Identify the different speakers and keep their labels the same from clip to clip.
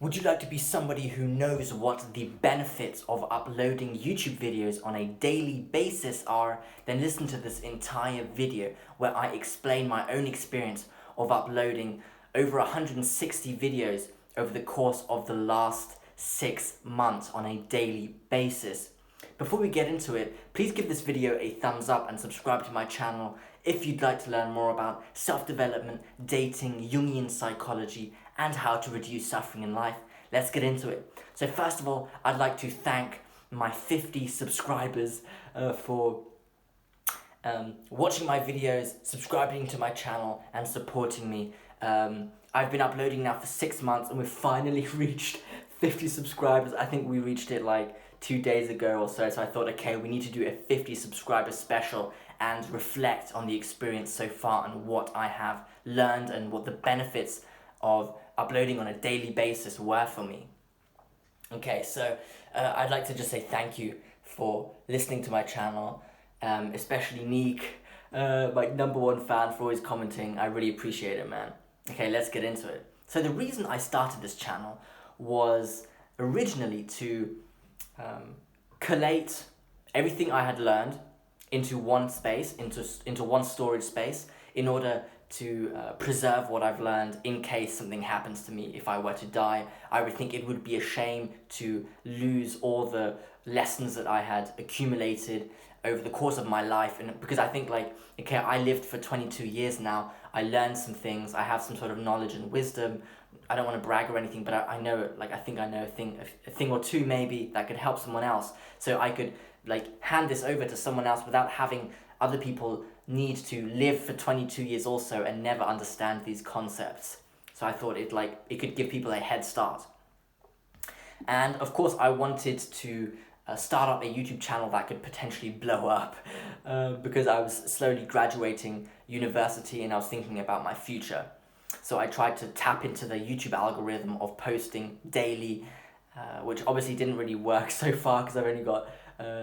Speaker 1: Would you like to be somebody who knows what the benefits of uploading YouTube videos on a daily basis are? Then listen to this entire video where I explain my own experience of uploading over 160 videos over the course of the last 6 months on a daily basis. Before we get into it, please give this video a thumbs up and subscribe to my channel if you'd like to learn more about self-development, dating, Jungian psychology, and how to reduce suffering in life. Let's get into it. So first of all, I'd like to thank my 50 subscribers for watching my videos, subscribing to my channel, and supporting me. I've been uploading now for 6 months and we've finally reached 50 subscribers. I think we reached it like 2 days ago or so I thought, okay, we need to do a 50 subscriber special and reflect on the experience so far and what I have learned and what the benefits of uploading on a daily basis were for me. Okay, so I'd like to just say thank you for listening to my channel, especially Neek, my #1 fan, for always commenting. I really appreciate it, man. Okay, let's get into it. So the reason I started this channel was originally to collate everything I had learned into one space, into one storage space, in order to preserve what I've learned in case something happens to me. If I were to die, I would think it would be a shame to lose all the lessons that I had accumulated over the course of my life. And because I think, like, okay, I lived for 22 years now, I learned some things, I have some sort of knowledge and wisdom. I don't want to brag or anything, but I know, like, I think I know a thing or two maybe that could help someone else. So I could, like, hand this over to someone else without having other people need to live for 22 years also and never understand these concepts. So I thought it could give people a head start. And of course I wanted to start up a YouTube channel that could potentially blow up because I was slowly graduating university and I was thinking about my future. So I tried to tap into the YouTube algorithm of posting daily, which obviously didn't really work so far because I've only got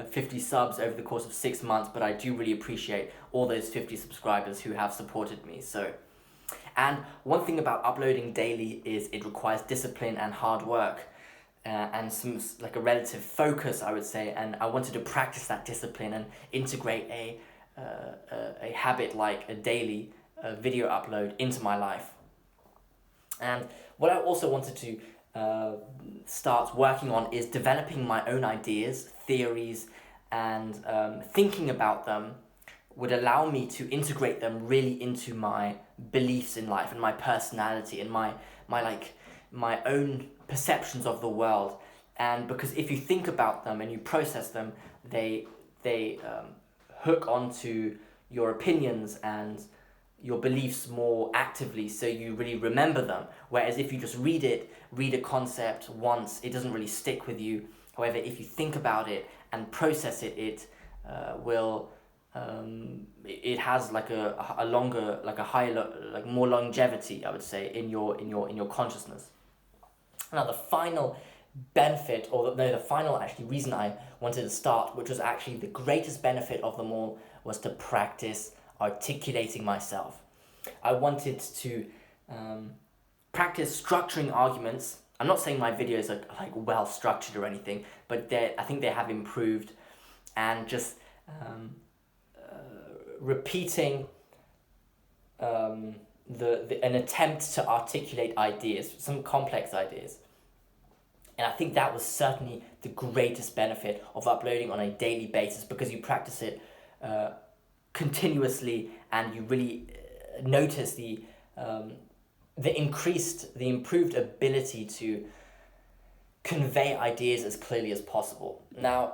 Speaker 1: 50 subs over the course of 6 months, but I do really appreciate all those 50 subscribers who have supported me. And one thing about uploading daily is it requires discipline and hard work, and some, like, a relative focus, I would say. And I wanted to practice that discipline and integrate a habit like a daily video upload into my life. And what I also wanted to start working on is developing my own ideas, theories, and thinking about them would allow me to integrate them really into my beliefs in life and my personality and my own perceptions of the world. And because if you think about them and you process them, they hook onto your opinions and your beliefs more actively, so you really remember them. Whereas if you just read a concept once, it doesn't really stick with you. However, if you think about it and process it, it has like a longer, like a higher, like more longevity, I would say, in your consciousness. Now the final benefit, or no, the final actually reason I wanted to start, which was actually the greatest benefit of them all, was to practice articulating myself. I wanted to practice structuring arguments. I'm not saying my videos are like well structured or anything, but I think they have improved, and just repeating an attempt to articulate ideas, some complex ideas. And I think that was certainly the greatest benefit of uploading on a daily basis, because you practice it continuously and you really notice the improved ability to convey ideas as clearly as possible. Now,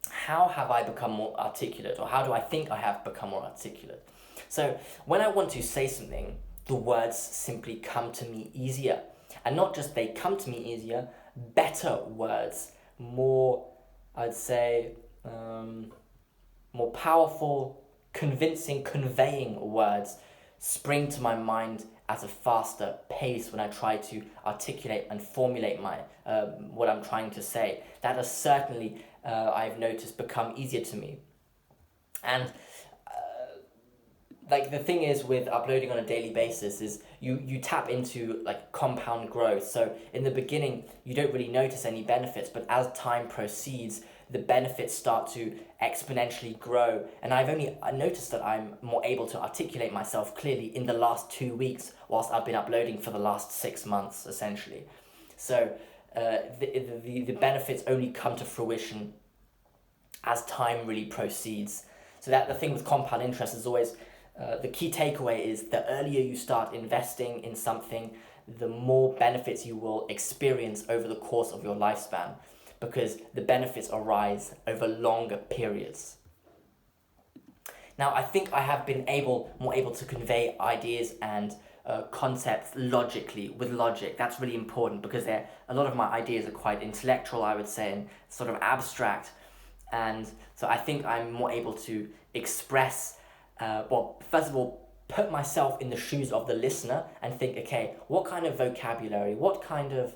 Speaker 1: how have I become more articulate, or how do I think I have become more articulate? So when I want to say something, the words simply come to me easier. And not just they come to me easier, better words, more, I'd say, more powerful, convincing, conveying words spring to my mind at a faster pace when I try to articulate and formulate what I'm trying to say. That has certainly, I've noticed, become easier to me. And like the thing is with uploading on a daily basis is you tap into like compound growth. So in the beginning you don't really notice any benefits, but as time proceeds the benefits start to exponentially grow. And I noticed that I'm more able to articulate myself clearly in the last 2 weeks, whilst I've been uploading for the last 6 months essentially. So the benefits only come to fruition as time really proceeds. So that the thing with compound interest is always, the key takeaway is the earlier you start investing in something, the more benefits you will experience over the course of your lifespan, because the benefits arise over longer periods. Now, I think I have been more able to convey ideas and concepts logically, with logic. That's really important because a lot of my ideas are quite intellectual, I would say, and sort of abstract. And so I think I'm more able to express, first of all, put myself in the shoes of the listener and think, okay, what kind of vocabulary, what kind of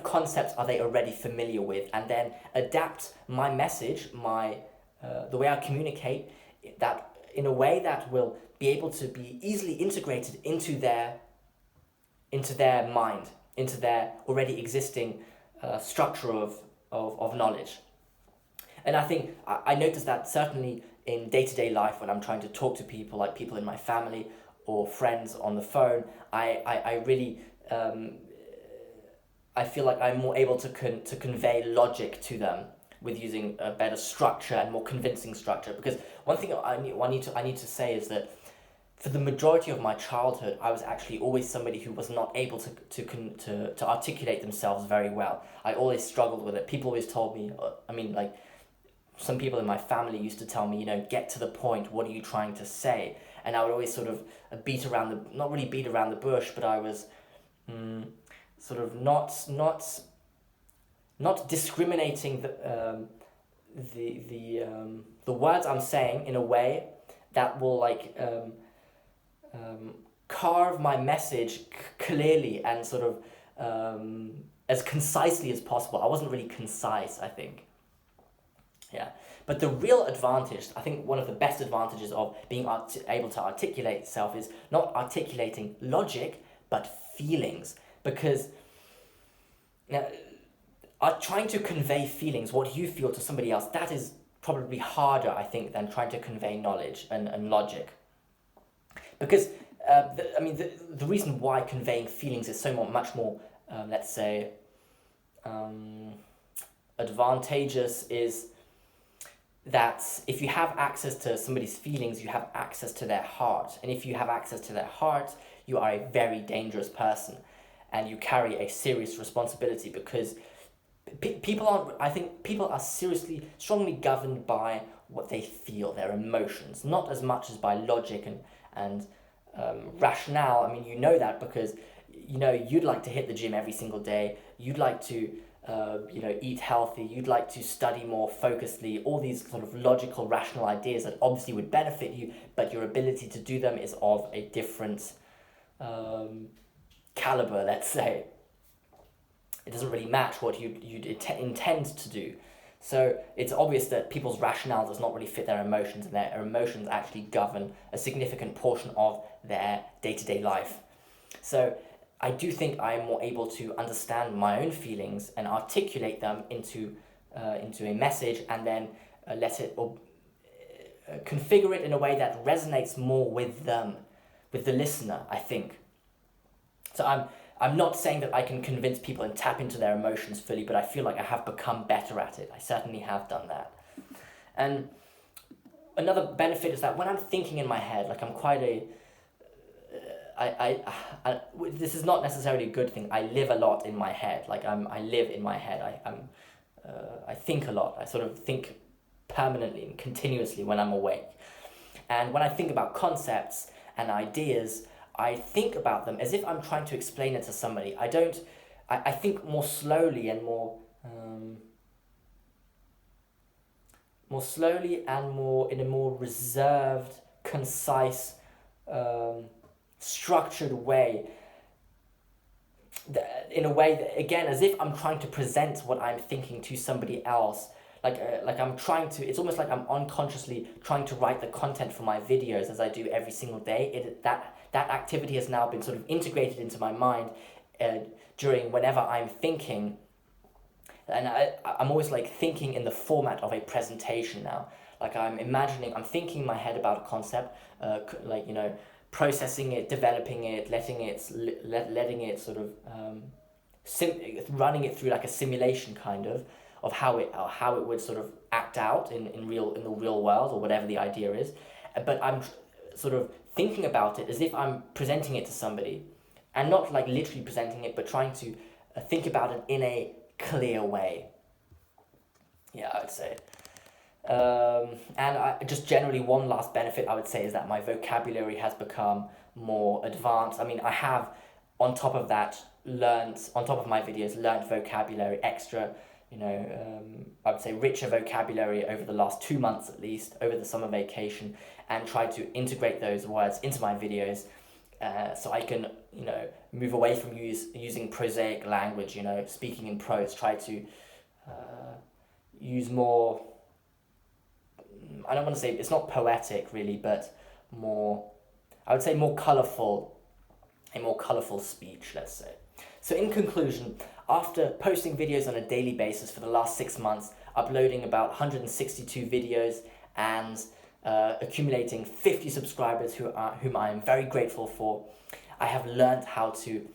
Speaker 1: concepts are they already familiar with, and then adapt my message, the way I communicate, that in a way that will be able to be easily integrated into their mind, into their already existing structure of knowledge. And I think I noticed that certainly in day-to-day life when I'm trying to talk to people, like people in my family or friends on the phone, I really I feel like I'm more able to convey logic to them with using a better structure and more convincing structure. Because one thing I need to say is that for the majority of my childhood, I was actually always somebody who was not able to articulate themselves very well. I always struggled with it. People always told me, like some people in my family used to tell me, get to the point, what are you trying to say? And I would always sort of not really beat around the bush, but I was sort of not discriminating the words I'm saying in a way that will carve my message clearly and sort of as concisely as possible. I wasn't really concise, I think. Yeah, but the real advantage, I think one of the best advantages of being able to articulate itself is not articulating logic, but feelings. Because now, trying to convey feelings, what you feel to somebody else, that is probably harder, I think, than trying to convey knowledge and logic. Because, the reason why conveying feelings is so much more, let's say, advantageous is that if you have access to somebody's feelings, you have access to their heart. And if you have access to their heart, you are a very dangerous person. And you carry a serious responsibility, because people are strongly governed by what they feel, their emotions, not as much as by logic and rationale. I mean, that because you'd like to hit the gym every single day, you'd like to eat healthy, you'd like to study more focusedly, all these sort of logical, rational ideas that obviously would benefit you, but your ability to do them is of a different caliber, let's say. It doesn't really match what you'd intend to do. So it's obvious that people's rationale does not really fit their emotions, and their emotions actually govern a significant portion of their day-to-day life. So I do think I am more able to understand my own feelings and articulate them into a message, and then configure it in a way that resonates more with them, with the listener, I think. So I'm not saying that I can convince people and tap into their emotions fully, but I feel like I have become better at it. I certainly have done that. And another benefit is that when I'm thinking in my head, like I'm quite this is not necessarily a good thing. I live a lot in my head. I live in my head. I think a lot. I sort of think permanently and continuously when I'm awake. And when I think about concepts and ideas, I think about them as if I'm trying to explain it to somebody. I think more slowly and more in a more reserved, concise, structured way. In a way that, again, as if I'm trying to present what I'm thinking to somebody else, like I'm trying to. It's almost like I'm unconsciously trying to write the content for my videos as I do every single day. That activity has now been sort of integrated into my mind during whenever I'm thinking, and I'm always like thinking in the format of a presentation now. Like I'm thinking in my head about a concept, like processing it, developing it, letting it sort of running it through like a simulation kind of how it would sort of act out in the real world or whatever the idea is, but I'm sort of thinking about it as if I'm presenting it to somebody, and not like literally presenting it, but trying to think about it in a clear way. Yeah, I would say. And just generally, one last benefit I would say is that my vocabulary has become more advanced. I mean, I have, on top of that, on top of my videos, learned vocabulary extra, I would say richer vocabulary over the last 2 months at least, over the summer vacation, and try to integrate those words into my videos, so I can, move away from using prosaic language, speaking in prose, try to use more, I don't want to say, it's not poetic really, but more, I would say more colourful, a more colourful speech, let's say. So in conclusion, after posting videos on a daily basis for the last 6 months, uploading about 162 videos and accumulating 50 subscribers whom I am very grateful for, I have learned how to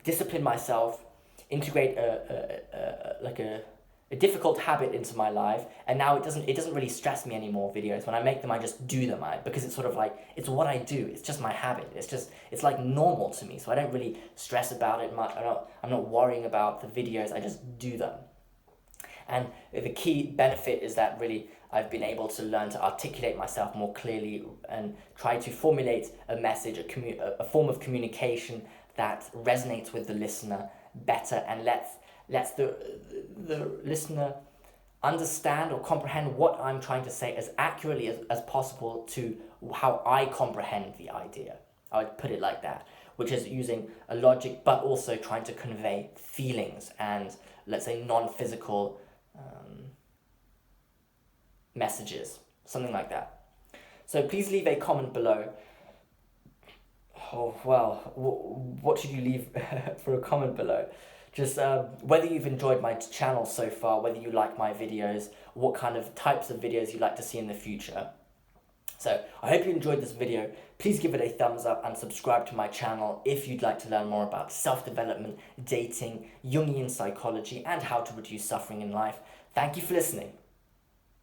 Speaker 1: discipline myself, integrate a difficult habit into my life, and now it doesn't really stress me anymore. Videos, when I make them, I just do them, because it's sort of like, it's what I do, it's just my habit, it's like normal to me, so I don't really stress about it much. I'm not worrying about the videos, I just do them. And the key benefit is that really I've been able to learn to articulate myself more clearly and try to formulate a message, a form of communication that resonates with the listener better, and lets the listener understand or comprehend what I'm trying to say as accurately as possible to how I comprehend the idea. I would put it like that, which is using a logic, but also trying to convey feelings and, let's say, non-physical messages, something like that. So please leave a comment below. Oh, well, what should you leave for a comment below? Just whether you've enjoyed my channel so far, whether you like my videos, what kind of types of videos you'd like to see in the future. So I hope you enjoyed this video. Please give it a thumbs up and subscribe to my channel if you'd like to learn more about self-development, dating, Jungian psychology, and how to reduce suffering in life. Thank you for listening.